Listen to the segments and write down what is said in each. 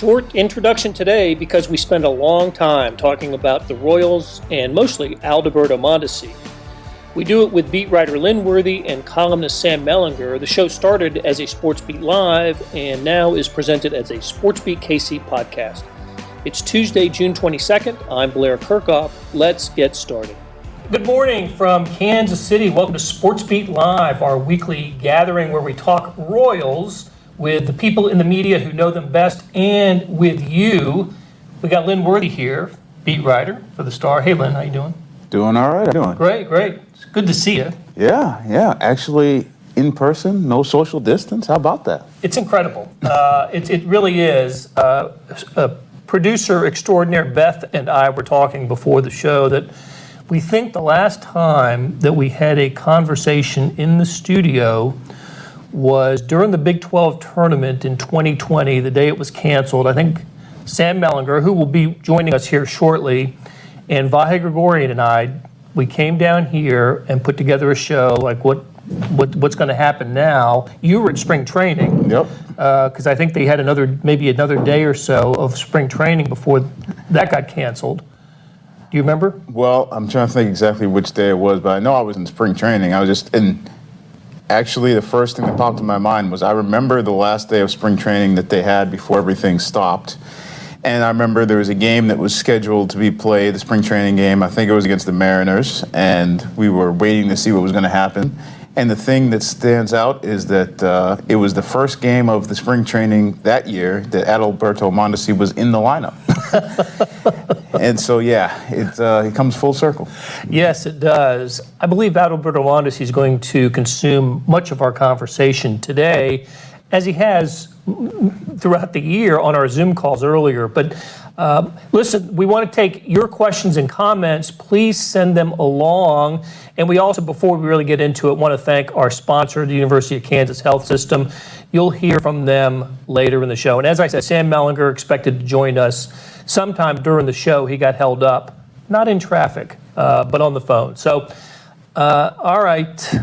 short introduction today because we spend a long time talking about the Royals and mostly Adalberto Mondesi. We do it with beat writer Lynn Worthy and columnist Sam Mellinger. The show started as a SportsBeat Live and now is presented as a SportsBeat KC podcast. It's Tuesday, June 22nd. I'm Blair Kerkhoff. Let's get started. Good morning from Kansas City. Welcome to SportsBeat Live, our weekly gathering where we talk Royals with the people in the media who know them best and with you. We got Lynn Worthy here, beat writer for the Star. Hey, Lynn, how you doing? Doing all right. How you doing? Great. It's good to see you. Yeah. Actually, in person, no social distance. How about that? It's incredible. It really is. Producer extraordinaire Beth and I were talking before the show that we think the last time that we had a conversation in the studio was during the Big 12 tournament in 2020, the day it was canceled. I think Sam Mellinger, who will be joining us here shortly, and Vahe Gregorian and I, we came down here and put together a show like what's going to happen now. You were at spring training. Yep. Because I think they had maybe another day or so of spring training before that got canceled. Do you remember? Well, I'm trying to think exactly which day it was, but I know I was in spring training. I was just in. Actually, the first thing that popped in my mind was I remember the last day of spring training that they had before everything stopped. And I remember there was a game that was scheduled to be played, the spring training game. I think it was against the Mariners, and we were waiting to see what was going to happen. And the thing that stands out is that it was the first game of the spring training that year that Adalberto Mondesi was in the lineup. And so, it comes full circle. Yes, it does. I believe Adalberto Mondesi is going to consume much of our conversation today, as he has throughout the year on our Zoom calls earlier. But listen, we want to take your questions and comments. Please send them along. And we also, before we really get into it, want to thank our sponsor, the University of Kansas Health System. You'll hear from them later in the show. And as I said, Sam Mellinger expected to join us sometime during the show. He got held up, not in traffic, but on the phone. So, all right.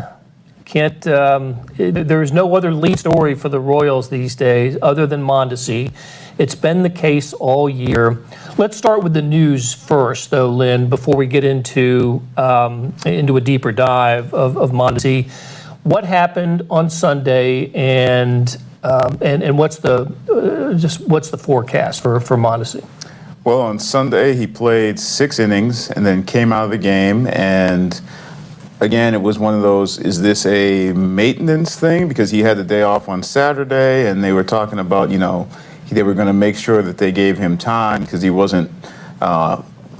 There is no other lead story for the Royals these days other than Mondesi. It's been the case all year. Let's start with the news first, though, Lynn, before we get into a deeper dive of Mondesi. What happened on Sunday, and what's the forecast for Mondesi? Well, on Sunday he played 6 innings and then came out of the game, and again, it was one of those, is this a maintenance thing? Because he had the day off on Saturday, and they were talking about, they were going to make sure that they gave him time because he wasn't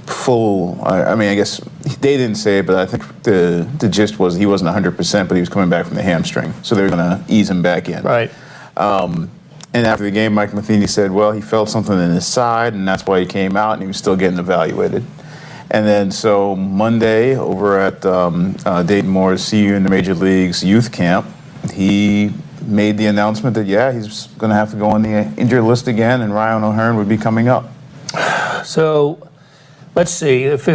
full. I guess they didn't say it, but I think the gist was he wasn't 100%, but he was coming back from the hamstring. So they were going to ease him back in. Right. And after the game, Mike Matheny said, well, he felt something in his side, and that's why he came out, and he was still getting evaluated. And then so Monday over at Dayton Moore's CU in the Major Leagues youth camp, he made the announcement that, he's going to have to go on the injured list again, and Ryan O'Hearn would be coming up. So let's see. If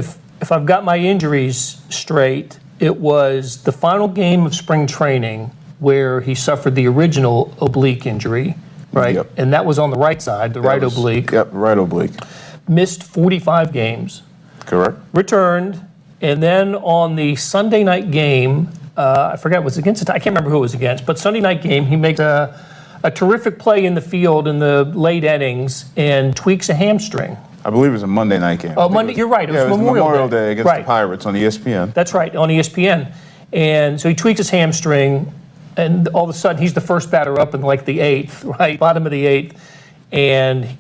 I've got my injuries straight, it was the final game of spring training where he suffered the original oblique injury, right? Yep. And that was on the right side, right oblique. Yep, right oblique. Missed 45 games. Correct. Returned, and then on the Sunday night game, I forgot, was it against I can't remember who it was against, but Sunday night game, he makes a terrific play in the field in the late innings and tweaks a hamstring. I believe it was a Monday night game. Oh, Monday, you're right. It was Memorial Day against the Pirates on ESPN. That's right, on ESPN. And so he tweaks his hamstring, and all of a sudden he's the first batter up in like the 8th, right? Bottom of the 8th, and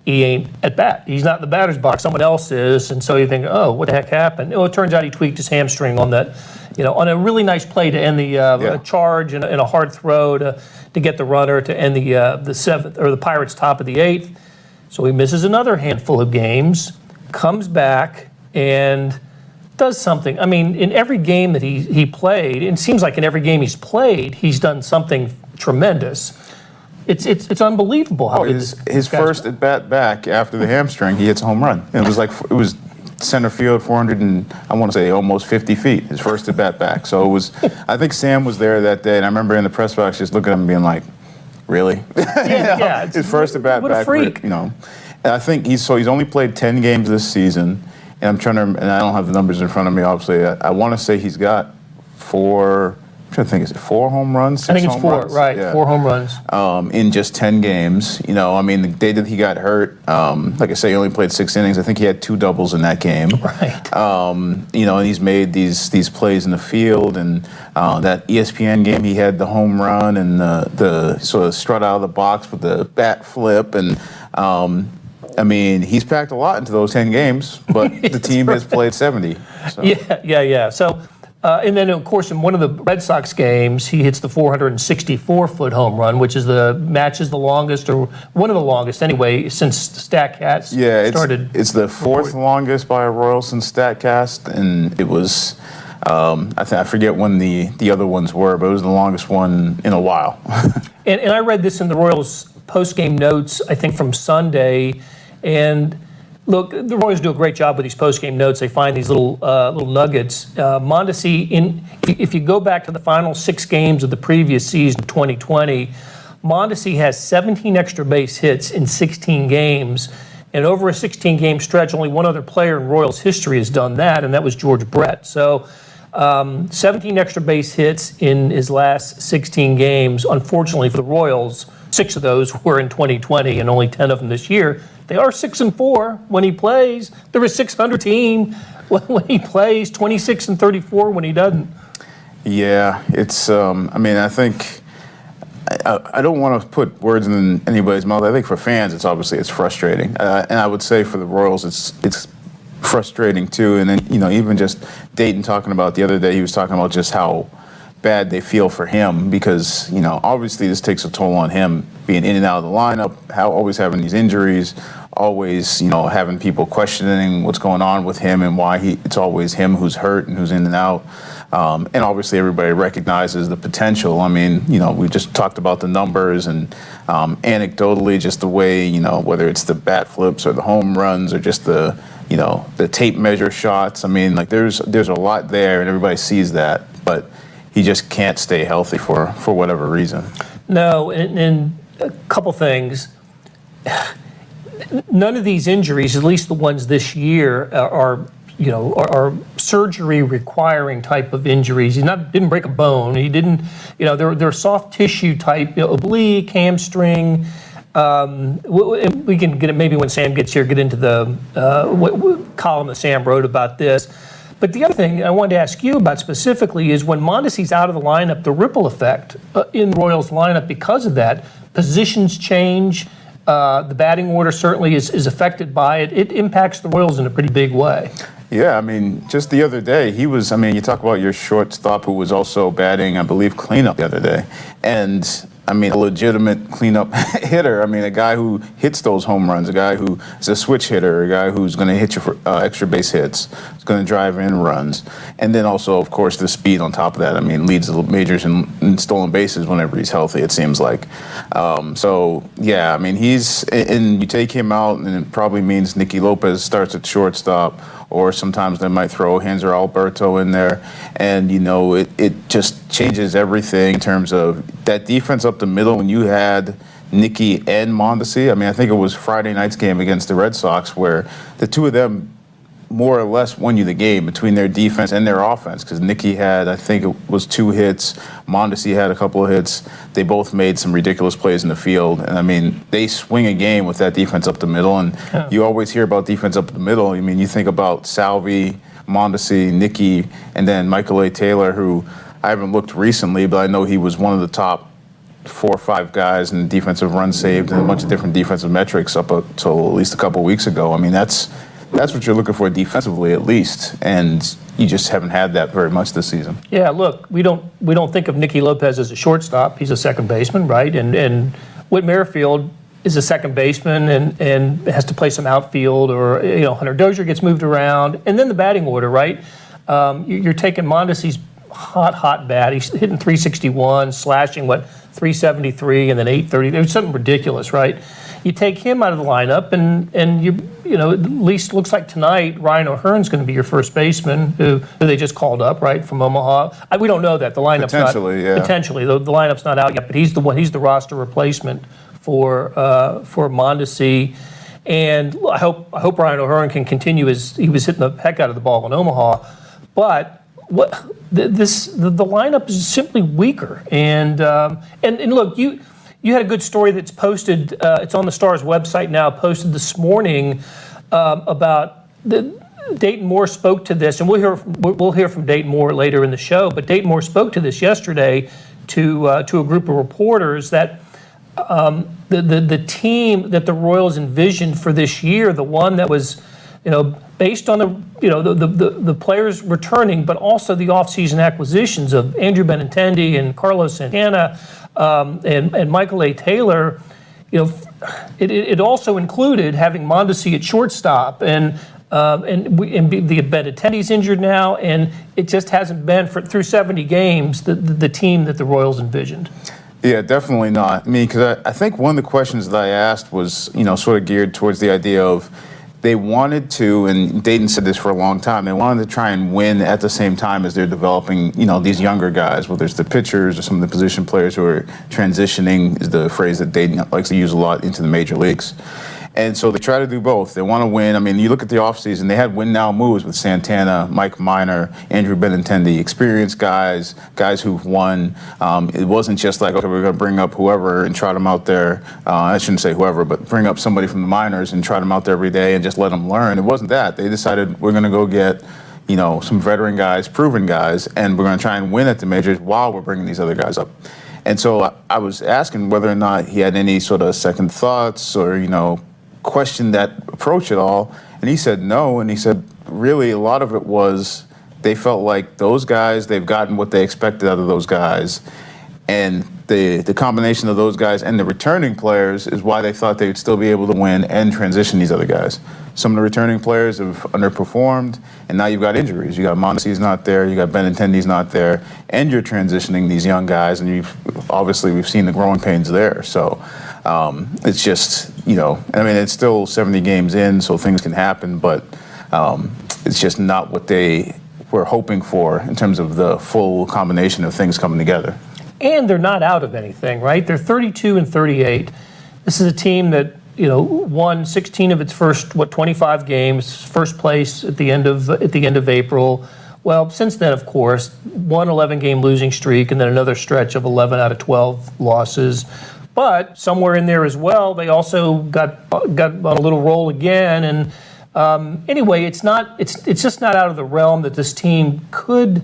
he ain't at bat. He's not in the batter's box. Someone else is. And so you think, oh, what the heck happened? Well, it turns out he tweaked his hamstring on that, on a really nice play to end the charge and a hard throw to get the runner to end the 7th, or the Pirates' top of the 8th. So he misses another handful of games, comes back, and does something. I mean, in every game that he played, it seems like in every game he's played, he's done something tremendous. It's unbelievable how his first at bat back after the hamstring, he hits a home run. And it was center field, 400 and I want to say almost 50 feet. His first at bat back. So it was. I think Sam was there that day, and I remember in the press box just looking at him, being like, really? Yeah. His first at bat What a back, freak. And I think he's only played 10 games this season, and I'm trying to, and I don't have the numbers in front of me, obviously. I want to say he's got 4. I'm trying to think, is it 4 home runs? I think it's 4, runs? right? Yeah. 4 home runs. In just 10 games. The day that he got hurt, like I say, he only played 6 innings. I think he had 2 doubles in that game. Right. And he's made these plays in the field, and that ESPN game, he had the home run and the sort of strut out of the box with the bat flip, and he's packed a lot into those 10 games, but the team has played 70. So. Yeah. So. And then, of course, in one of the Red Sox games, he hits the 464-foot home run, which matches the longest, or one of the longest anyway, since StatCast started. It's the 4th longest by a Royal since StatCast, and it was, I forget when the other ones were, but it was the longest one in a while. and I read this in the Royals post-game notes, I think from Sunday, and look, the Royals do a great job with these post-game notes. They find these little nuggets. Mondesi, if you go back to the final 6 games of the previous season, 2020, Mondesi has 17 extra base hits in 16 games. And over a 16-game stretch, only one other player in Royals history has done that, and that was George Brett. So 17 extra base hits in his last 16 games. Unfortunately for the Royals, 6 of those were in 2020 and only 10 of them this year. They are 6-4 when he plays. They're a 600 team when he plays, 26-34 when he doesn't. Yeah, it's. I think I don't want to put words in anybody's mouth. I think for fans, it's frustrating, and I would say for the Royals, it's frustrating too. And then even just Dayton talking about the other day, he was talking about just how bad they feel for him because obviously this takes a toll on him being in and out of the lineup, always having these injuries, always having people questioning what's going on with him and why it's always him who's hurt and who's in and out. And obviously everybody recognizes the potential. We just talked about the numbers and anecdotally just the way, whether it's the bat flips or the home runs or just the tape measure shots. There's a lot there and everybody sees that, but he just can't stay healthy for whatever reason. No, and a couple things. None of these injuries, at least the ones this year, are surgery requiring type of injuries. He didn't break a bone. He didn't, they're soft tissue type, oblique, hamstring. We can get it maybe when Sam gets here, get into the column that Sam wrote about this. But the other thing I wanted to ask you about specifically is when Mondesi's out of the lineup, the ripple effect in the Royals lineup because of that, positions change. The batting order certainly is affected by it. It impacts the Royals in a pretty big way. Yeah, just the other day, he was, you talk about your shortstop who was also batting, I believe, cleanup the other day. And, a legitimate cleanup hitter. A guy who hits those home runs, a guy who is a switch hitter, a guy who's going to hit you for extra base hits, is going to drive in runs. And then also, of course, the speed on top of that. Leads the majors in stolen bases whenever he's healthy, it seems like. He's, and you take him out, and it probably means Nicky Lopez starts at shortstop, or sometimes they might throw Hanser Alberto in there. And, it just changes everything in terms of that defense up the middle when you had Nicky and Mondesi. I think it was Friday night's game against the Red Sox where the two of them more or less won you the game between their defense and their offense because Nicky had, I think it was 2 hits, Mondesi had a couple of hits. They both made some ridiculous plays in the field. And they swing a game with that defense up the middle. And you always hear about defense up the middle. You think about Salvi, Mondesi, Nicky, and then Michael A. Taylor, who I haven't looked recently, but I know he was one of the top 4 or 5 guys in defensive runs saved and a bunch of different defensive metrics up until at least a couple of weeks ago. That's what you're looking for defensively, at least, and you just haven't had that very much this season. Yeah, look, we don't think of Nicky Lopez as a shortstop. He's a second baseman, right? And Whit Merrifield is a second baseman and has to play some outfield, or Hunter Dozier gets moved around, and then the batting order, right? You're taking Mondesi's hot bat. He's hitting 361, slashing 373, and then 830. There's something ridiculous, right? you take him out of the lineup, and you know, at least looks like tonight Ryan O'Hearn's going to be your first baseman, who they just called up, right, from Omaha. We don't know that. The lineup's Potentially, yeah. Potentially. The lineup's not out yet, but he's the roster replacement for Mondesi. And I hope Ryan O'Hearn can continue he was hitting the heck out of the ball in Omaha. But the lineup is simply weaker. And look, you had a good story that's posted. It's on the Stars website now, posted this morning about Dayton Moore spoke to this, and we'll hear from Dayton Moore later in the show. But Dayton Moore spoke to this yesterday to a group of reporters that the team that the Royals envisioned for this year, the one that was, you know, based on the players returning, but also the offseason acquisitions of Andrew Benintendi and Carlos Santana and Michael A. Taylor, you know, it also included having Mondesi at shortstop and the Benintendi's injured now, and it just hasn't been through 70 games the team that the Royals envisioned. Yeah, definitely not. I mean, because I think one of the questions that I asked was, you know, sort of geared towards the idea of they wanted to, and Dayton said this for a long time, they wanted to try and win at the same time as they're developing, you know, these younger guys, whether it's the pitchers or some of the position players who are transitioning, is the phrase that Dayton likes to use a lot, into the major leagues. And so they try to do both. They want to win. I mean, you look at the offseason, they had win-now moves with Santana, Mike Minor, Andrew Benintendi, experienced guys who've won. It wasn't just like, okay, we're going to bring up whoever and trot them out there. I shouldn't say whoever, but bring up somebody from the minors and trot them out there every day and just let them learn. It wasn't that. They decided we're going to go get, you know, some veteran guys, proven guys, and we're going to try and win at the majors while we're bringing these other guys up. And so I was asking whether or not he had any sort of second thoughts or, you know, questioned that approach at all, and he said no. And he said really a lot of it was they felt like those guys, they've gotten what they expected out of those guys, and the combination of those guys and the returning players is why they thought they would still be able to win and transition these other guys. Some of the returning players have underperformed, and now you've got injuries. You got Mondesi's not there, you got Benintendi's not there, and you're transitioning these young guys, and we've seen the growing pains there. So it's just, you know, I mean, it's still 70 games in, so things can happen, but it's just not what they were hoping for in terms of the full combination of things coming together. And they're not out of anything, right? They're 32-38. This is a team that, you know, won 16 of its first 25 games, first place at the end of April. Well, since then, of course, one 11-game losing streak and then another stretch of 11 out of 12 losses. But somewhere in there as well, they also got on a little roll again. And anyway, it's just not out of the realm that this team could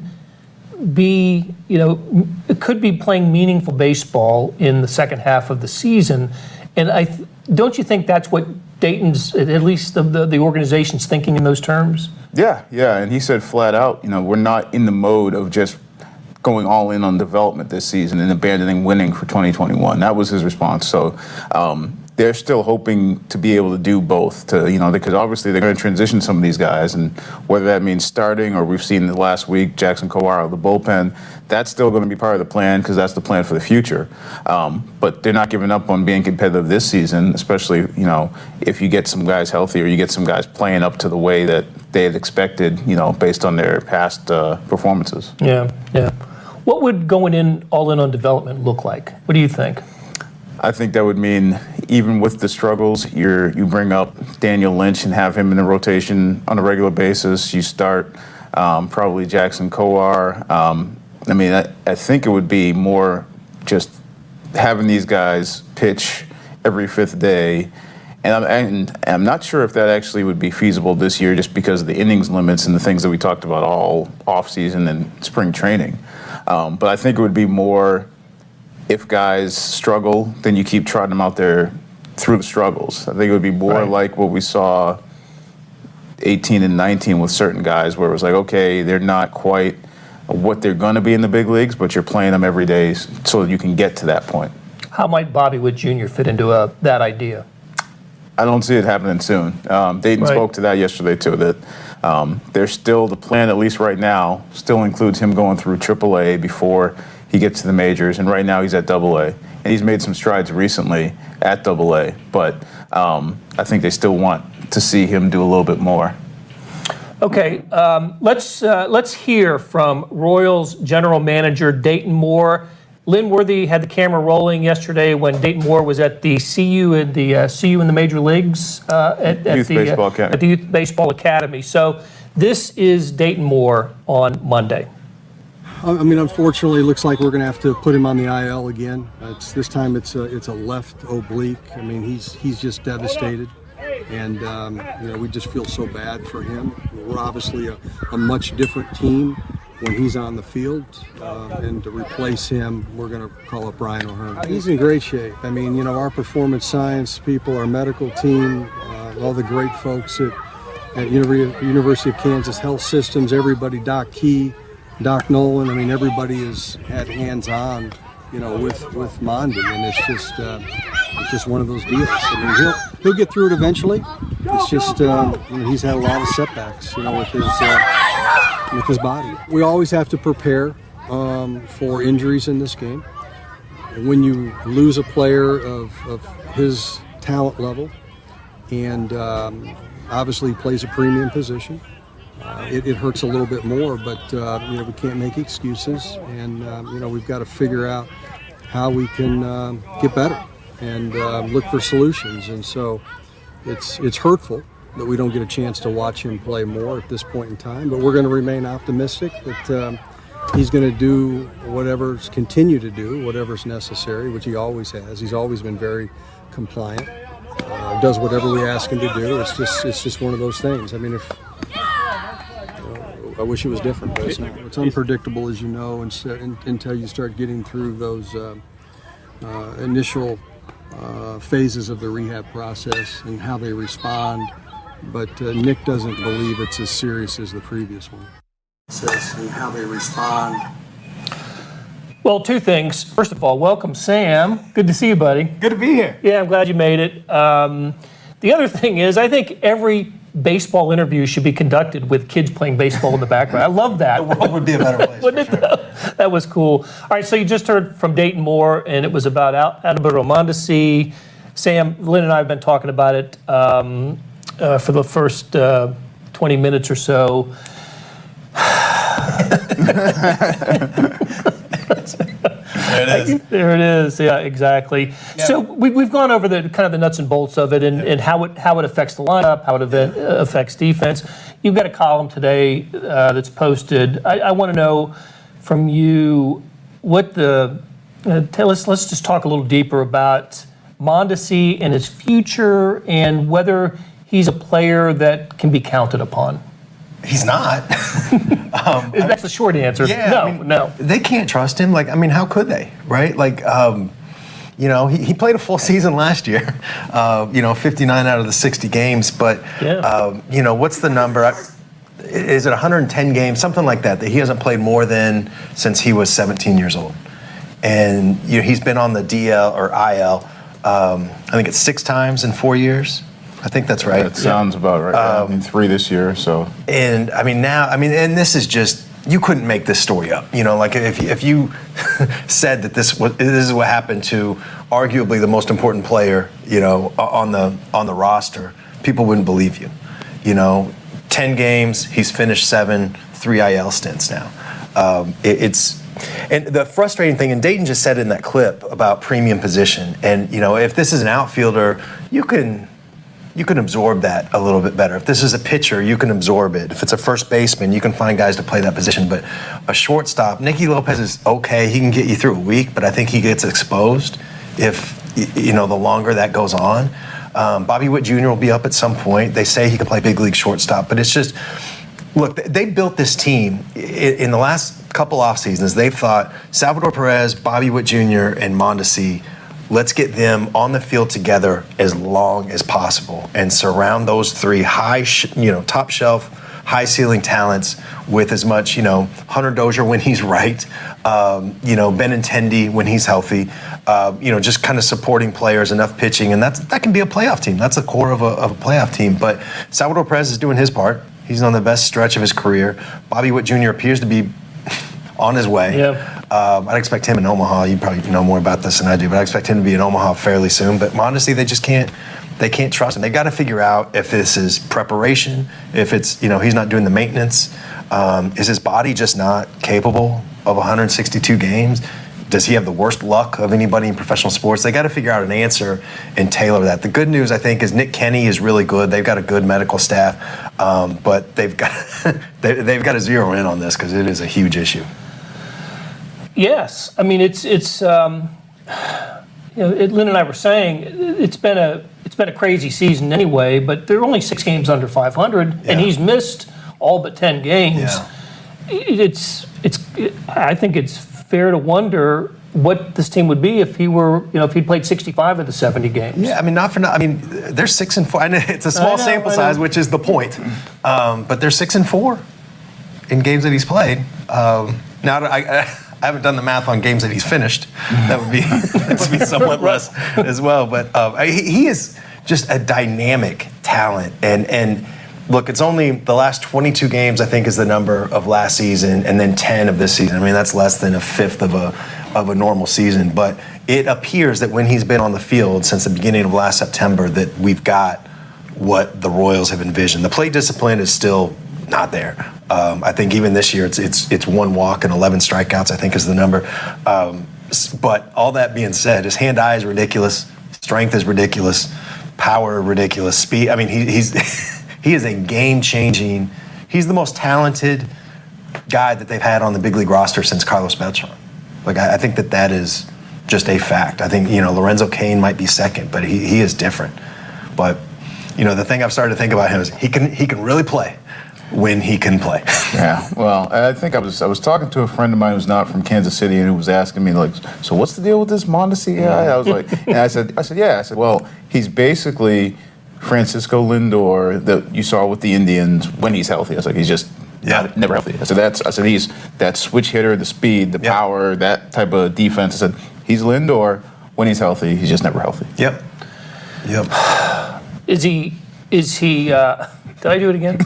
be, you know, it could be playing meaningful baseball in the second half of the season. And don't you think that's what Dayton's, at least the organization's thinking in those terms? Yeah. And he said flat out, you know, we're not in the mode of just going all in on development this season and abandoning winning for 2021. That was his response. So they're still hoping to be able to do both, to, you know, because obviously they're going to transition some of these guys, and whether that means starting or we've seen the last week Jackson Kowar out of the bullpen, that's still going to be part of the plan because that's the plan for the future. But they're not giving up on being competitive this season, especially, you know, if you get some guys healthy or you get some guys playing up to the way that they had expected, you know, based on their past performances. Yeah. What would going all in on development look like? What do you think? I think that would mean, even with the struggles, you bring up Daniel Lynch and have him in the rotation on a regular basis. You start probably Jackson Kowar. I mean, I think it would be more just having these guys pitch every fifth day. And I'm not sure if that actually would be feasible this year just because of the innings limits and the things that we talked about all offseason and spring training. But I think it would be more, if guys struggle, then you keep trotting them out there through the struggles. I think it would be more like what we saw 18 and 19 with certain guys, where it was like, okay, they're not quite what they're going to be in the big leagues, but you're playing them every day so that you can get to that point. How might Bobby Witt Jr. fit into that idea? I don't see it happening soon. Dayton spoke to that yesterday, too, that there's still the plan, at least right now, still includes him going through AAA before he gets to the majors, and right now he's at AA. And and he's made some strides recently at AA. But I think they still want to see him do a little bit more. Okay, let's hear from Royals general manager Dayton Moore. Lynn Worthy had the camera rolling yesterday when Dayton Moore was at the CU in the major leagues at the Youth Baseball Academy. So this is Dayton Moore on Monday. I mean, unfortunately, it looks like we're going to have to put him on the IL again. This time it's a left oblique. I mean, he's just devastated, and we just feel so bad for him. We're obviously a much different team when he's on the field, and to replace him, we're going to call up Brian O'Hearn. He's in great shape. I mean, our performance science people, our medical team, all the great folks at University of Kansas Health Systems, everybody, Doc Key, Doc Nolan. I mean, everybody has had hands-on, with Mondi, and it's just one of those deals. I mean, he'll get through it eventually. It's just he's had a lot of setbacks, with his body. We always have to prepare for injuries in this game. When you lose a player of his talent level, and obviously plays a premium position, it hurts a little bit more, but we can't make excuses, and we've got to figure out how we can get better and look for solutions. And so it's hurtful that we don't get a chance to watch him play more at this point in time, but we're going to remain optimistic that he's going to continue to do whatever's necessary, which he always has. He's always been very compliant, does whatever we ask him to do. It's just one of those things. I mean, I wish it was different, but it's not. It's unpredictable, as you know, until you start getting through those initial phases of the rehab process and how they respond. But Nick doesn't believe it's as serious as the previous one. And how they respond. Well, two things. First of all, welcome, Sam. Good to see you, buddy. Good to be here. Yeah, I'm glad you made it. The other thing is, I think every baseball interview should be conducted with kids playing baseball in the background. I love that. The world would be a better place. Wouldn't it, though? That was cool. All right, so you just heard from Dayton Moore, and it was about Adalberto Mondesi. Sam, Lynn and I have been talking about it for the first 20 minutes or so. There it is. Yeah, exactly. Yeah. So we've gone over the kind of the nuts and bolts of it, and how it affects the lineup, how it affects defense. You've got a column today that's posted. I want to know from you what let's just talk a little deeper about Mondesi and his future, and whether he's a player that can be counted upon. He's not. That's the short answer. Yeah, no. They can't trust him. How could they, right? He played a full season last year, 59 out of the 60 games. But, what's the number? Is it 110 games, something like that he hasn't played more than since he was 17 years old? And he's been on the DL or IL, I think it's 6 times in 4 years. I think that's right. That sounds about right. 3 this year, so. And and this is just, you couldn't make this story up. If you said that this is what happened to arguably the most important player, on the roster, people wouldn't believe you. 10 games, he's finished 7, 3 IL stints now. And the frustrating thing, and Dayton just said in that clip about premium position, and if this is an outfielder, you can absorb that a little bit better. If this is a pitcher, you can absorb it. If it's a first baseman, you can find guys to play that position. But a shortstop, Nicky Lopez is okay. He can get you through a week, but I think he gets exposed if, the longer that goes on. Bobby Witt Jr. will be up at some point. They say he can play big league shortstop, but it's just, look, they built this team in the last couple off seasons. They've thought Salvador Perez, Bobby Witt Jr., and Mondesi, let's get them on the field together as long as possible and surround those 3 top shelf, high ceiling talents with as much, Hunter Dozier when he's right, Benintendi when he's healthy, just kind of supporting players, enough pitching, and that can be a playoff team. That's the core of a playoff team. But Salvador Perez is doing his part. He's on the best stretch of his career. Bobby Witt Jr. appears to be on his way. Yeah. I'd expect him in Omaha. You probably know more about this than I do, but I expect him to be in Omaha fairly soon. But Mondesi, they just can't. They can't trust him. They've got to figure out if this is preparation, if it's, he's not doing the maintenance. Is his body just not capable of 162 games? Does he have the worst luck of anybody in professional sports? They got to figure out an answer and tailor that. The good news, I think, is Nick Kenny is really good. They've got a good medical staff, but they've got they've got to zero in on this because it is a huge issue. Yes, I mean it's Lynn and I were saying it's been a crazy season anyway, but they're only 6 games under 500, and he's missed all but 10 games. Yeah. I think it's fair to wonder what this team would be if he were, if he'd played 65 of the 70 games. Yeah, I mean, they're 6-4. I know it's a small sample size, which is the point. But they're 6-4 in games that he's played. Now, I haven't done the math on games that he's finished. That would be somewhat less as well. But he is just a dynamic talent. And look, it's only the last 22 games, I think, is the number of last season, and then 10 of this season. I mean, that's less than a fifth of a normal season. But it appears that when he's been on the field since the beginning of last September, that we've got what the Royals have envisioned. The plate discipline is still not there. I think even this year, it's 1 walk and 11 strikeouts, I think, is the number. But all that being said, his hand-eye is ridiculous, strength is ridiculous, power ridiculous, speed. I mean, he's he is a game-changing. He's the most talented guy that they've had on the big league roster since Carlos Beltran. Like, I think that is just a fact. I think Lorenzo Cain might be second, but he is different. But the thing I've started to think about him is he can really play when he can play. Yeah, well, I think I was talking to a friend of mine who's not from Kansas City and who was asking me, like, so what's the deal with this Mondesi guy? I was like, and I said, yeah. I said, well, he's basically Francisco Lindor that you saw with the Indians when he's healthy. I was like, he's just never healthy. I said he's that switch hitter, the speed, the power, that type of defense. I said, he's Lindor when he's healthy. He's just never healthy. Yep. Is he did I do it again?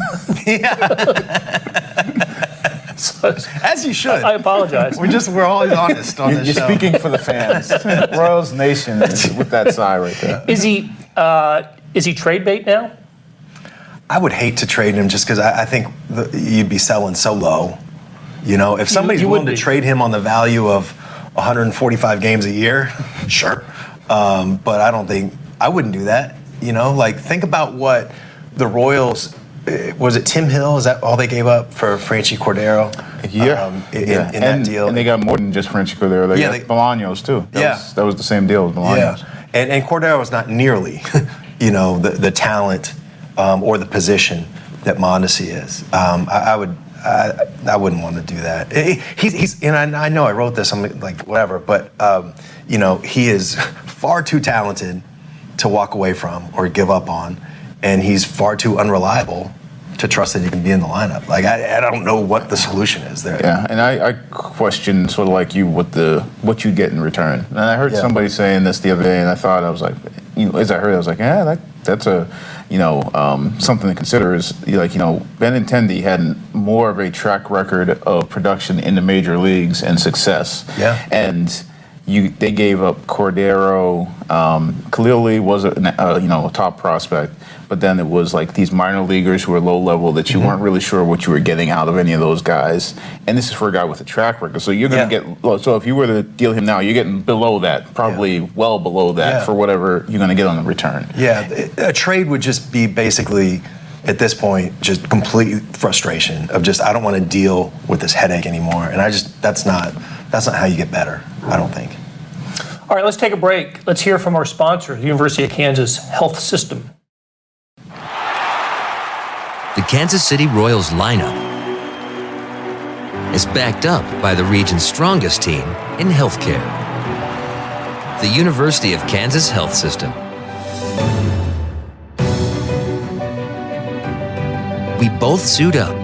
As you should. I apologize. We're always honest on this show. You're speaking for the fans. Royals Nation with that sigh right there. Is he trade bait now? I would hate to trade him just because I think you'd be selling so low. If somebody's willing to trade him on the value of 145 games a year, sure. But I wouldn't do that. Think about what the Royals, was it Tim Hill? Is that all they gave up for Franchy Cordero? In that deal. And they got more than just Franchy Cordero. They got Bolaños too. That was the same deal with Bolaños. Yeah. And Cordero is not nearly, the talent or the position that Mondesi is. I wouldn't want to do that. He's and I know I wrote this. I'm like whatever, but he is far too talented to walk away from or give up on, and he's far too unreliable to trust that he can be in the lineup. Like I don't know what the solution is there. Yeah, and I question sort of like you what you get in return. And I heard somebody saying this the other day, and I was like, as I heard it, I was like, that's a something to consider. Is Benintendi had more of a track record of production in the major leagues and success. Yeah, and they gave up Cordero. Clearly was a top prospect, but then it was like these minor leaguers who were low level that you weren't really sure what you were getting out of any of those guys. And this is for a guy with a track record, so you're going to get. So if you were to deal him now, you're getting below that, probably well below that for whatever you're going to get on the return. Yeah, a trade would just be basically, at this point, just complete frustration of just I don't want to deal with this headache anymore, and that's not how you get better, I don't think. All right, let's take a break. Let's hear from our sponsor, the University of Kansas Health System. The Kansas City Royals lineup is backed up by the region's strongest team in healthcare, the University of Kansas Health System. We both suit up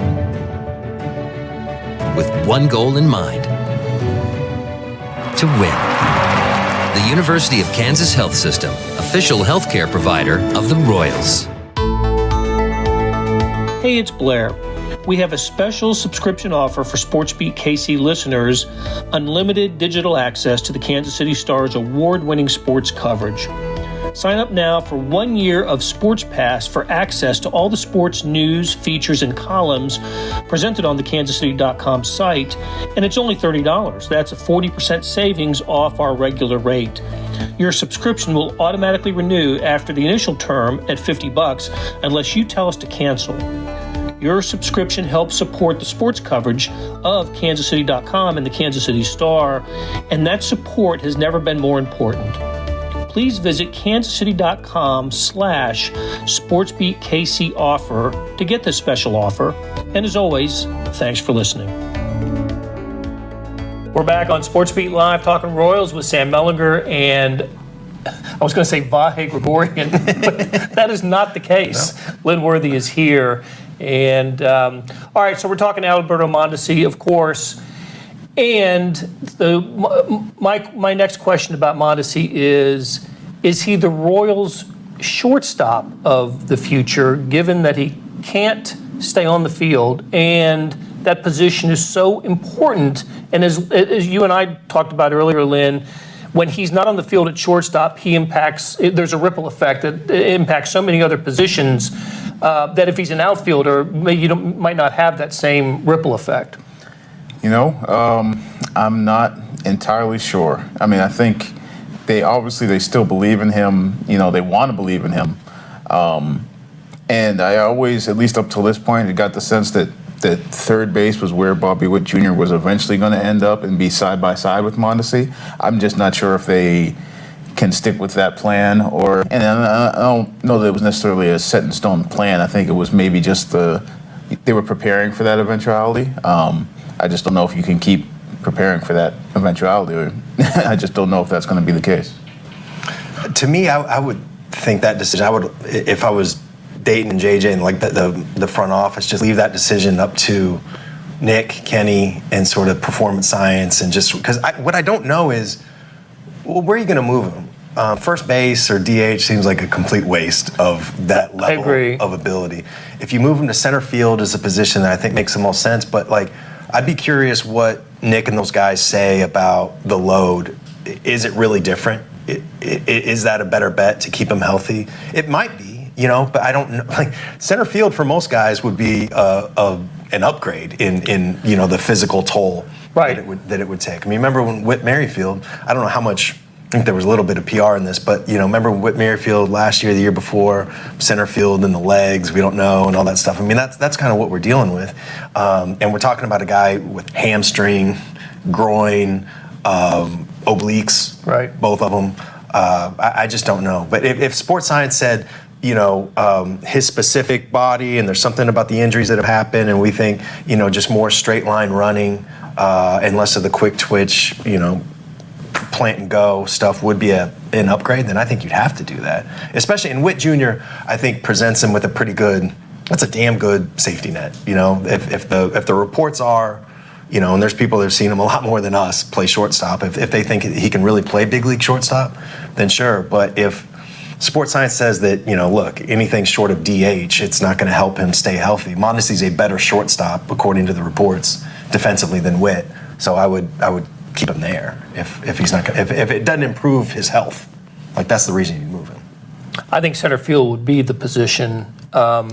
with one goal in mind: to win. The University of Kansas Health System, official healthcare provider of the Royals. Hey, it's Blair. we have a special subscription offer for SportsBeat KC listeners, unlimited digital access to the Kansas City Star's award-winning sports coverage. Sign up now for 1 year of Sports Pass for access to all the sports news, features, and columns presented on the kansascity.com site, and it's only $30. That's a 40% savings off our regular rate. Your subscription will automatically renew after the initial term at $50 unless you tell us to cancel. Your subscription helps support the sports coverage of kansascity.com and the Kansas City Star, and that support has never been more important. Please visit kansascity.com/SportsBeatKC offer to get this special offer. And as always, thanks for listening. We're back on SportsBeat Live talking Royals with Sam Mellinger and I was going to say Vahe Gregorian, but that is not the case. No. Lynn Worthy is here. And all right, so we're talking Adalberto Mondesi, of course. And my next question about Mondesi is he the Royals' shortstop of the future, given that he can't stay on the field and that position is so important? And as you and I talked about earlier, Lynn, when he's not on the field at shortstop, there's a ripple effect that impacts so many other positions that if he's an outfielder, you might not have that same ripple effect. I'm not entirely sure. I mean, I think they still believe in him. They want to believe in him. And I always, at least up till this point, got the sense that third base was where Bobby Witt Jr. was eventually going to end up and be side by side with Mondesi. I'm just not sure if they can stick with that plan, and I don't know that it was necessarily a set in stone plan. I think it was maybe just they were preparing for that eventuality. I just don't know if you can keep preparing for that eventuality, or I just don't know if that's going to be the case. To me, I would think that decision, if I was Dayton and JJ and like the front office, just leave that decision up to Nick, Kenny, and sort of performance science, and just because what I don't know is, well, where are you going to move him? First base or DH seems like a complete waste of that level of ability. If you move him to center field is a position that I think makes the most sense, but I'd be curious what Nick and those guys say about the load. Is it really different? Is that a better bet to keep him healthy? It might be, but I don't know. Center field for most guys would be an upgrade in the physical toll that it would take. I mean, remember when Whit Merrifield? I don't know how much. I think there was a little bit of PR in this, but remember Whit Merrifield last year, the year before, center field and the legs, we don't know, and all that stuff. I mean, that's kind of what we're dealing with, and we're talking about a guy with hamstring, groin, obliques, both of them. I just don't know. But if sports science said, his specific body, and there's something about the injuries that have happened, and we think, just more straight line running and less of the quick twitch, plant and go stuff would be an upgrade, then I think you'd have to do that. Especially, and Witt Jr., I think, presents him with that's a damn good safety net. If the reports are, and there's people that have seen him a lot more than us play shortstop, if they think he can really play big league shortstop, then sure. But if sports science says that, look, anything short of DH, it's not going to help him stay healthy. Mondesi's a better shortstop, according to the reports, defensively than Witt. So I would keep him there if he's not if it doesn't improve his health. That's the reason you move him. I think center field would be the position.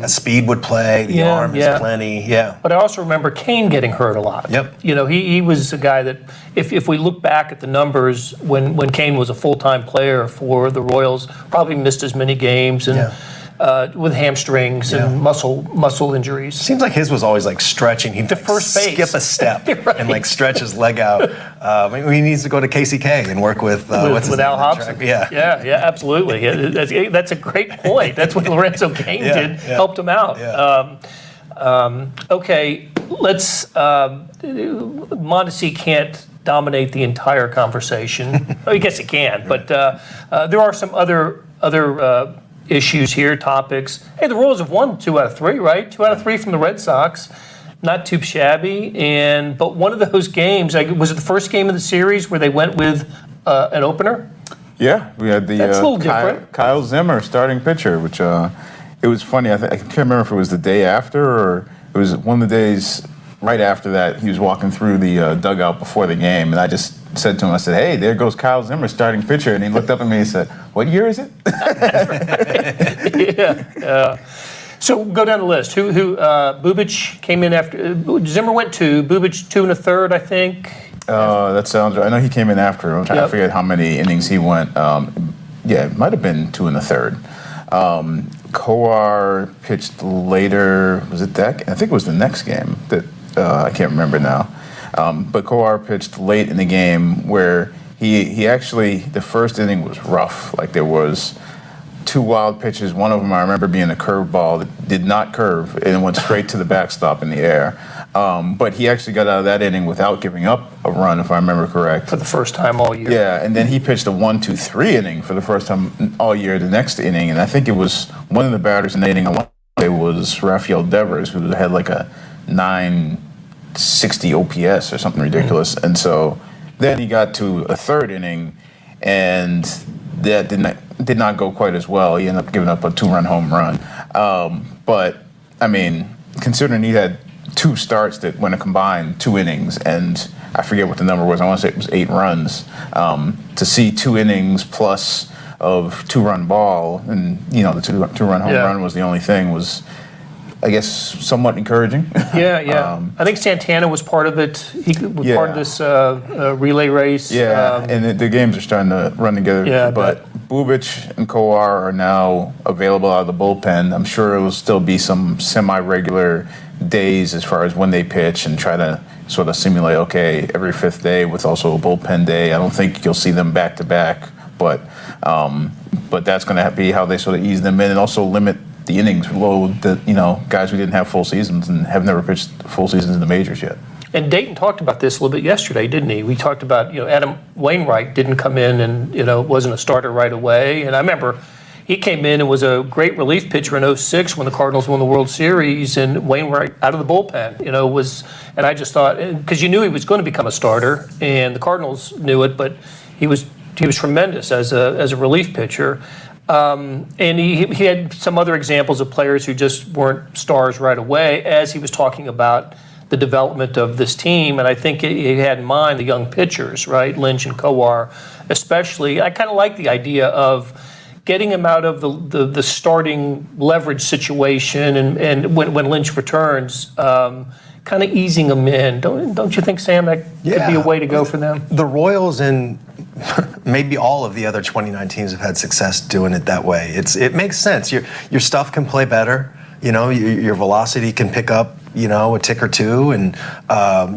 Speed would play. The arm is plenty. Yeah. But I also remember Kane getting hurt a lot. Yep. He was a guy that, if we look back at the numbers when Kane was a full-time player for the Royals, probably missed as many games and with hamstrings and muscle injuries. Seems like his was always stretching. He'd skip a step and stretch his leg out. He needs to go to KCK and work with Al Hobson. Yeah, absolutely. That's a great point. That's what Lorenzo Kane did. Helped him out. Yeah. Okay, let's. Mondesi can't dominate the entire conversation. I guess he can, but there are some other issues here, topics. Hey, the Royals have won 2 out of 3, right? 2 out of 3 from the Red Sox. Not too shabby. But one of those games, was it the first game of the series where they went with an opener? Yeah, we had That's a little different. Kyle Zimmer, starting pitcher, which it was funny. I can't remember if it was the day after or it was one of the days right after that, he was walking through the dugout before the game, and I just said to him, I said, "Hey, there goes Kyle Zimmer, starting pitcher." And he looked up at me and said, "What year is it?" Yeah. So go down the list. Who Bubic came in after. Zimmer went 2, Bubic 2 1/3, I think. That sounds right. I know he came in after. I'm trying to figure out how many innings he went. Yeah, it might have been 2 1/3. Kowar pitched later. Was it that? I think it was the next game that I can't remember now. But Kowar pitched late in the game where he actually, the first inning was rough. Like there was 2 wild pitches. One of them I remember being a curveball that did not curve and it went straight to the backstop in the air. But he actually got out of that inning without giving up a run, if I remember correct. For the first time all year. Yeah, and then he pitched a 1-2-3 inning for the first time all year, the next inning. And I think it was one of the batters in the inning, I want to say was Rafael Devers, who had like a 960 OPS or something ridiculous. Mm-hmm. And so then he got to a third inning, and that did not go quite as well. He ended up giving up a 2-run home run. But, I mean, considering he had 2 starts that went a combined 2 innings, and I forget what the number was. I want to say it was 8 runs. To see 2 innings plus of 2-run ball, and the 2-run home run was the only thing, was, I guess, somewhat encouraging. Yeah. I think Santana was part of it. He was part of this relay race. Yeah, and the games are starting to run together. Yeah, but Bubic and Kowar are now available out of the bullpen. I'm sure it will still be some semi-regular days as far as when they pitch and try to sort of simulate, okay, every 5th day with also a bullpen day. I don't think you'll see them back to back, but that's going to be how they sort of ease them in and also limit the innings load that, guys who didn't have full seasons and have never pitched full seasons in the majors yet. And Dayton talked about this a little bit yesterday, didn't he? We talked about, Adam Wainwright didn't come in and, wasn't a starter right away. And I remember he came in and was a great relief pitcher in 2006 when the Cardinals won the World Series, and Wainwright out of the bullpen, and I just thought, because you knew he was going to become a starter, and the Cardinals knew it, but he was tremendous as a relief pitcher. And he had some other examples of players who just weren't stars right away as he was talking about the development of this team. And I think he had in mind the young pitchers, right? Lynch and Kowar especially. I kind of like the idea of getting him out of the starting leverage situation and when Lynch returns, kind of easing him in. Don't you think, Sam, that could be a way to go for them? The Royals and maybe all of the other 29 teams have had success doing it that way. It makes sense. Your stuff can play better. Your velocity can pick up, a tick or 2, and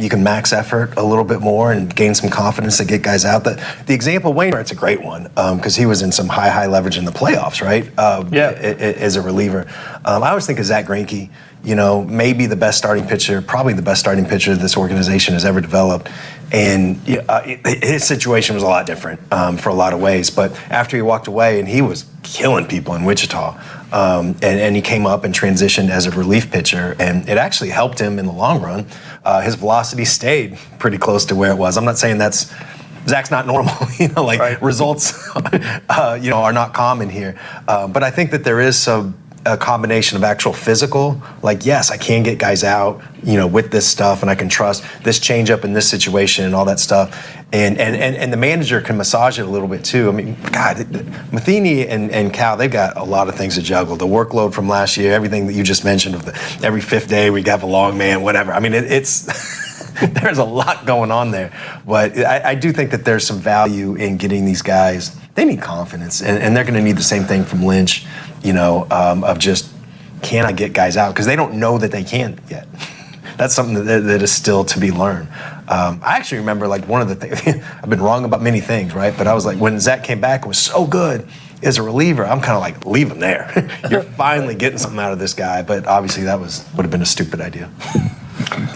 you can max effort a little bit more and gain some confidence to get guys out. The example, Wainwright's a great one because he was in some high leverage in the playoffs, right? As a reliever. I always think of Zach Greinke, maybe the best starting pitcher, probably the best starting pitcher this organization has ever developed. And his situation was a lot different for a lot of ways. But after he walked away, and he was killing people in Wichita, and he came up and transitioned as a relief pitcher, and it actually helped him in the long run. His velocity stayed pretty close to where it was. I'm not saying Zach's not normal, right. Results, are not common here. But I think that there is a combination of actual physical, like, yes, I can get guys out, with this stuff, and I can trust this changeup in this situation and all that stuff. And the manager can massage it a little bit too. I mean, God, Matheny and Cal, they've got a lot of things to juggle. The workload from last year, everything that you just mentioned of every 5th day we got a long man, whatever. I mean, it's there's a lot going on there. But I do think that there's some value in getting these guys. They need confidence, and they're going to need the same thing from Lynch, of just, can I get guys out? Because they don't know that they can yet. That's something that is still to be learned. I actually remember, one of the things, I've been wrong about many things, right? But I was like, when Zach came back and was so good as a reliever, I'm kind of like, leave him there. You're finally getting something out of this guy. But obviously that would have been a stupid idea.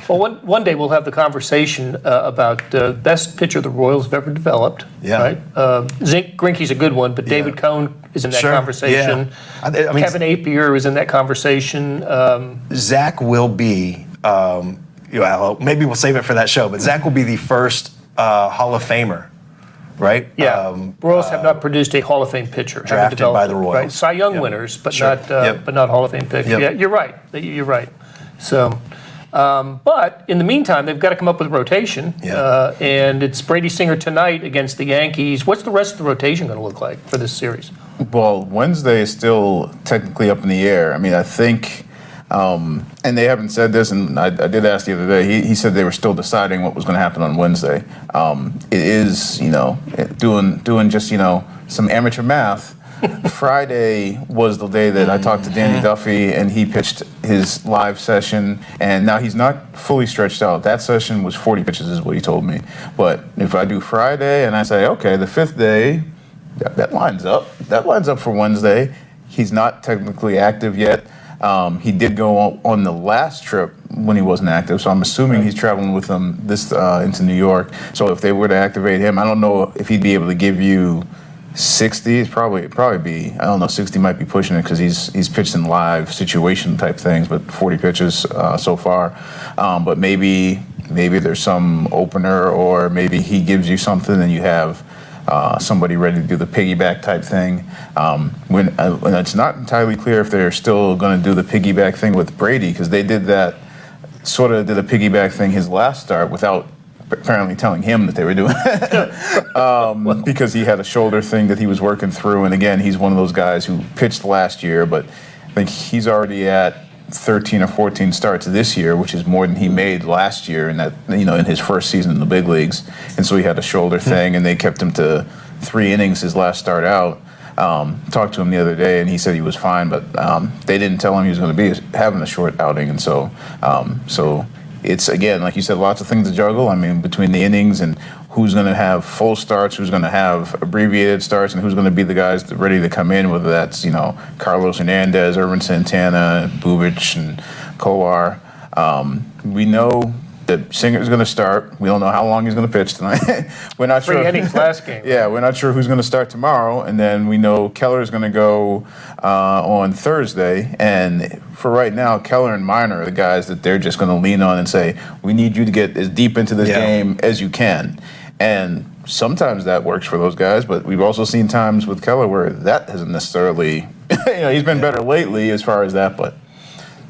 Well, one day we'll have the conversation about the best pitcher the Royals have ever developed. Yeah. Right? Greinke's a good one, but David Cohn is in that conversation. Yeah. I mean, Kevin Apier is in that conversation. Zach will be, maybe we'll save it for that show, but Zach will be the first Hall of Famer, right? Yeah. Royals have not produced a Hall of Fame pitcher. Drafted by the Royals. Right? Cy Young winners, but not Hall of Fame pitcher. Yep. Yeah, you're right. You're right. So, but in the meantime, they've got to come up with a rotation. Yeah. And it's Brady Singer tonight against the Yankees. What's the rest of the rotation going to look like for this series? Well, Wednesday is still technically up in the air. I mean, I think, and they haven't said this, and I did ask the other day, he said they were still deciding what was going to happen on Wednesday. It is, doing just, some amateur math. Friday was the day that I talked to Danny Duffy, and he pitched his live session, and now he's not fully stretched out. That session was 40 pitches is what he told me. But if I do Friday and I say, okay, the fifth day, that lines up. That lines up for Wednesday. He's not technically active yet. He did go on the last trip when he wasn't active, so I'm assuming he's traveling with them into New York. So if they were to activate him, I don't know if he'd be able to give you 60. It'd probably be, I don't know, 60 might be pushing it because he's pitched in live situation type things, but 40 pitches so far. But maybe there's some opener, or maybe he gives you something and you have somebody ready to do the piggyback type thing. When it's not entirely clear if they're still going to do the piggyback thing with Brady, because they did a piggyback thing his last start without apparently telling him that they were doing it, because he had a shoulder thing that he was working through. And again, he's one of those guys who pitched last year, but I think he's already at 13 or 14 starts this year, which is more than he made last year in his first season in the big leagues. And so he had a shoulder thing, and they kept him to 3 innings his last start out. Talked to him the other day, and he said he was fine, but they didn't tell him he was going to be having a short outing, and so it's, again, like you said, lots of things to juggle. I mean, between the innings and who's going to have full starts, who's going to have abbreviated starts, and who's going to be the guys ready to come in, whether that's, Carlos Hernandez, Irvin Santana, Bubic, and Kolar. We know that Singer's going to start. We don't know how long he's going to pitch tonight. We're not sure. 3 innings last game. Yeah, we're not sure who's going to start tomorrow. And then we know Keller's going to go on Thursday. And for right now, Keller and Minor are the guys that they're just going to lean on and say, we need you to get as deep into this game as you can. And sometimes that works for those guys, but we've also seen times with Keller where that hasn't necessarily, he's been better lately as far as that, but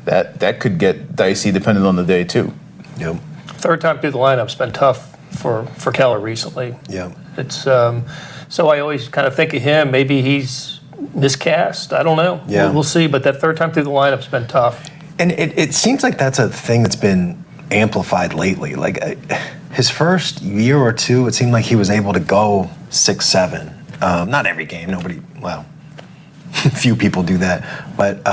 that could get dicey depending on the day too. Yep. Third time through the lineup's been tough for Keller recently. Yeah. It's so I always kind of think of him. Maybe he's miscast. I don't know. Yeah. We'll see. But that third time through the lineup's been tough. And it seems like that's a thing that's been amplified lately. Like his first year or two, it seemed like he was able to go 6-7. Not every game. Few people do that. But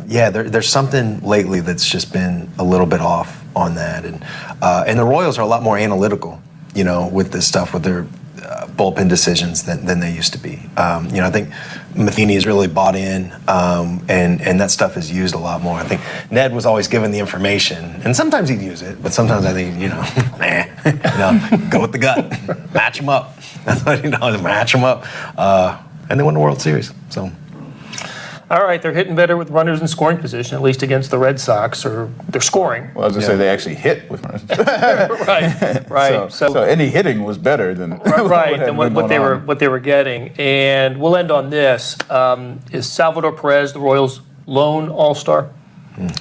there's something lately that's just been a little bit off on that. And the Royals are a lot more analytical, with this stuff, with their bullpen decisions than they used to be. I think Matheny has really bought in, and that stuff is used a lot more. I think Ned was always given the information, and sometimes he'd use it, but sometimes I think, go with the gut, match them up. That's what match them up, and they won the World Series. So. All right, they're hitting better with runners in scoring position, at least against the Red Sox, or they're scoring. Well, I was going to say they actually hit with runners. Right. So any hitting was better than what they were getting. And we'll end on this: is Salvador Perez the Royals' lone All-Star,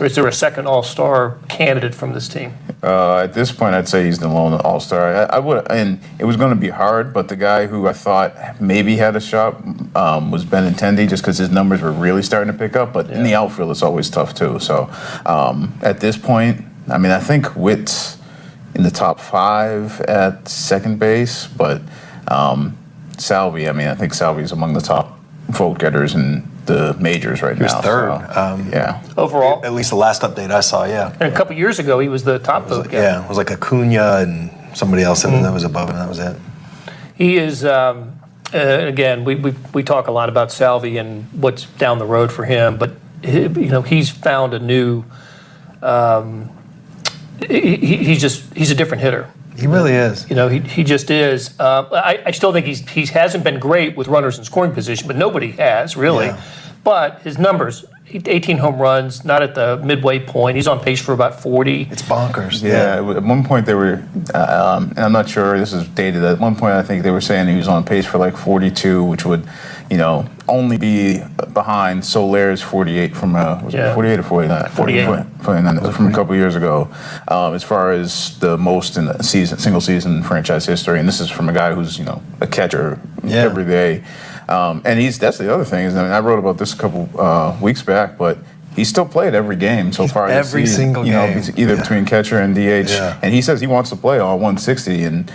or is there a second All-Star candidate from this team? At this point, I'd say he's the lone All-Star. I would, and it was going to be hard, but the guy who I thought maybe had a shot was Benintendi, just because his numbers were really starting to pick up. But in the outfield, it's always tough too. So at this point, I think Witt's in the top 5 at second base, but Salvi, I think Salvi's among the top vote getters in the majors right now. He was third. Overall? At least the last update I saw, yeah. And a couple years ago, he was the top vote getter. Yeah, it was like Acuna and somebody else that was above him, that was it. He is, again, we talk a lot about Salvi and what's down the road for him, but he's found a new, he's a different hitter. He really is. He just is. I still think he hasn't been great with runners in scoring position, but nobody has really. Yeah. But his numbers 18 home runs, not at the midway point. He's on pace for about 40. It's bonkers. Yeah, at one point they were, and I'm not sure, this is dated, at one point I think they were saying he was on pace for like 42, which would, only be behind Soler's 48 from, was it 48 or 49? 48. 49, from a couple years ago, as far as the most in the single season franchise history. And this is from a guy who's, a catcher every day. And that's the other thing, is, I wrote about this a couple weeks back, but he still played every game so far. Every single game. Either between catcher and DH. Yeah. And he says he wants to play all 160. And,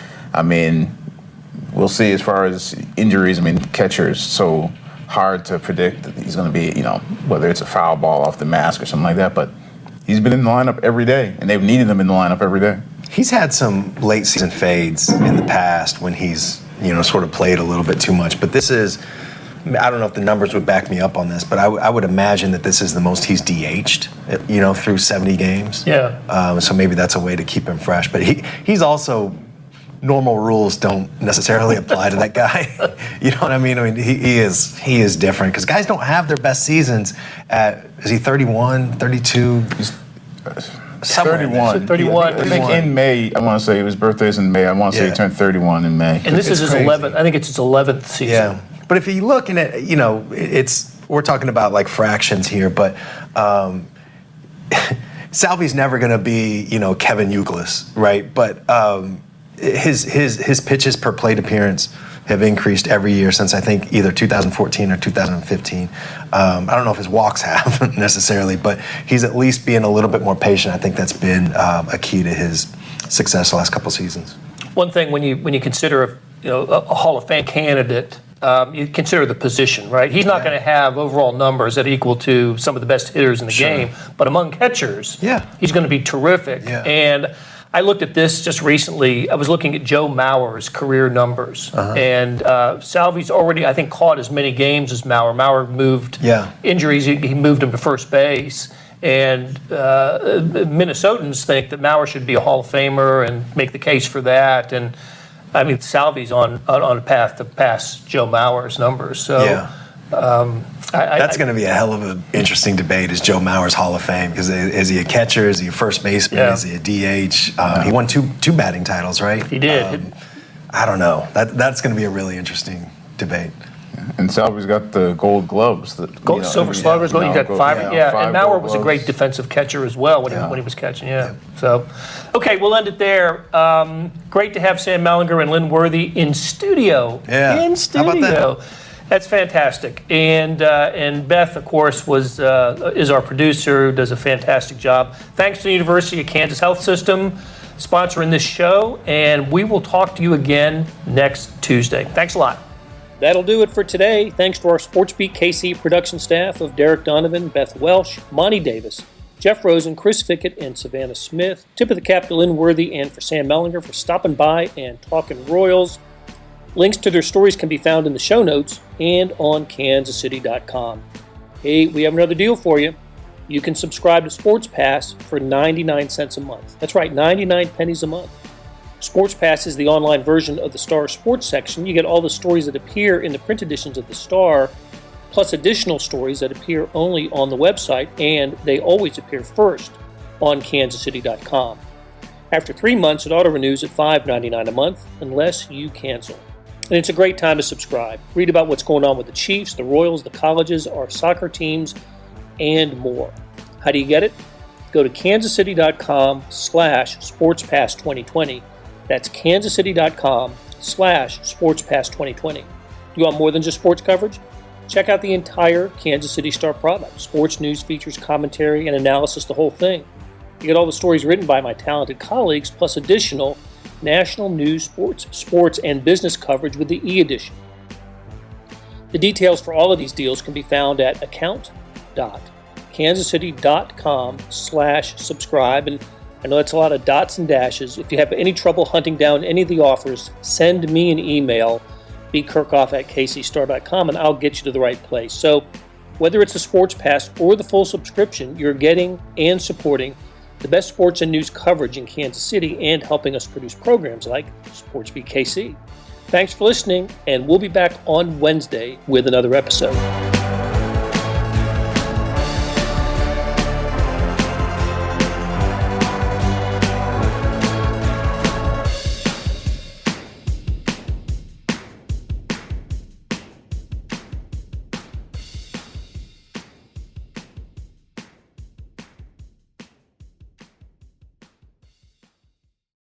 we'll see as far as injuries. Catcher's so hard to predict that he's going to be, whether it's a foul ball off the mask or something like that. But he's been in the lineup every day, and they've needed him in the lineup every day. He's had some late season fades in the past when he's, sort of played a little bit too much. But this is, I don't know if the numbers would back me up on this, but I would imagine that this is the most he's DH'd, through 70 games. Yeah. So maybe that's a way to keep him fresh. But he's also, normal rules don't necessarily apply to that guy. You know what I mean? He is different, because guys don't have their best seasons at, is he 31, 32? He's 31. 31. I think in May, I want to say his birthday's in May. I want to say he turned 31 in May. And this is his 11th. I think it's his 11th season. Yeah. But if you're looking at, we're talking about like fractions here, but Salvi's never going to be, Kevin Youkilis, right? But his pitches per plate appearance have increased every year since, I think, either 2014 or 2015. I don't know if his walks have necessarily, but he's at least being a little bit more patient. I think that's been a key to his success the last couple seasons. One thing when you consider a Hall of Fame candidate, you consider the position, right? He's not going to have overall numbers that equal to some of the best hitters in the game, but among catchers, he's going to be terrific. Yeah. And I looked at this just recently. I was looking at Joe Mauer's career numbers, and Salvi's already, I think, caught as many games as Mauer. Mauer moved injuries; he moved him to first base, and Minnesotans think that Mauer should be a Hall of Famer and make the case for that. And Salvi's on a path to pass Joe Mauer's numbers. So. That's going to be a hell of an interesting debate, is Joe Mauer's Hall of Fame, because is he a catcher, is he a first baseman, is he a DH? He won two batting titles, right? He did. I don't know. That's going to be a really interesting debate. And Salvi's got the Gold Gloves. Silver Sluggers. You got five. And Mauer was a great defensive catcher as well when he was catching. So, okay, we'll end it there. Great to have Sam Mellinger and Lynn Worthy in studio. In studio. How about that? That's fantastic. And Beth, of course, is our producer, who does a fantastic job. Thanks to the University of Kansas Health System sponsoring this show, and we will talk to you again next Tuesday. Thanks a lot. That'll do it for today. Thanks to our SportsBeat KC production staff of Derek Donovan, Beth Welsh, Monty Davis, Jeff Rosen, Chris Fickett, and Savannah Smith. Tip of the cap to Lynn Worthy and for Sam Mellinger for stopping by and talking Royals. Links to their stories can be found in the show notes and on kansascity.com. Hey, we have another deal for you. You can subscribe to Sports Pass for 99 cents a month. That's right, 99 pennies a month. Sports Pass is the online version of the Star Sports section. You get all the stories that appear in the print editions of the Star, plus additional stories that appear only on the website, and they always appear first on kansascity.com. After 3 months, it auto-renews at $5.99 a month unless you cancel. And it's a great time to subscribe. Read about what's going on with the Chiefs, the Royals, the colleges, our soccer teams, and more. How do you get it? Go to kansascity.com/sportspass2020. That's kansascity.com/sportspass2020. You want more than just sports coverage? Check out the entire Kansas City Star product. Sports news, features, commentary, and analysis, the whole thing. You get all the stories written by my talented colleagues, plus additional national news, sports, and business coverage with the e-edition. The details for all of these deals can be found at account.kansascity.com/subscribe. And I know that's a lot of dots and dashes. If you have any trouble hunting down any of the offers, send me an email, bkerkhoff@kcstar.com, and I'll get you to the right place. So whether it's the Sports Pass or the full subscription, you're getting and supporting the best sports and news coverage in Kansas City and helping us produce programs like SportsBeat KC. Thanks for listening, and we'll be back on Wednesday with another episode.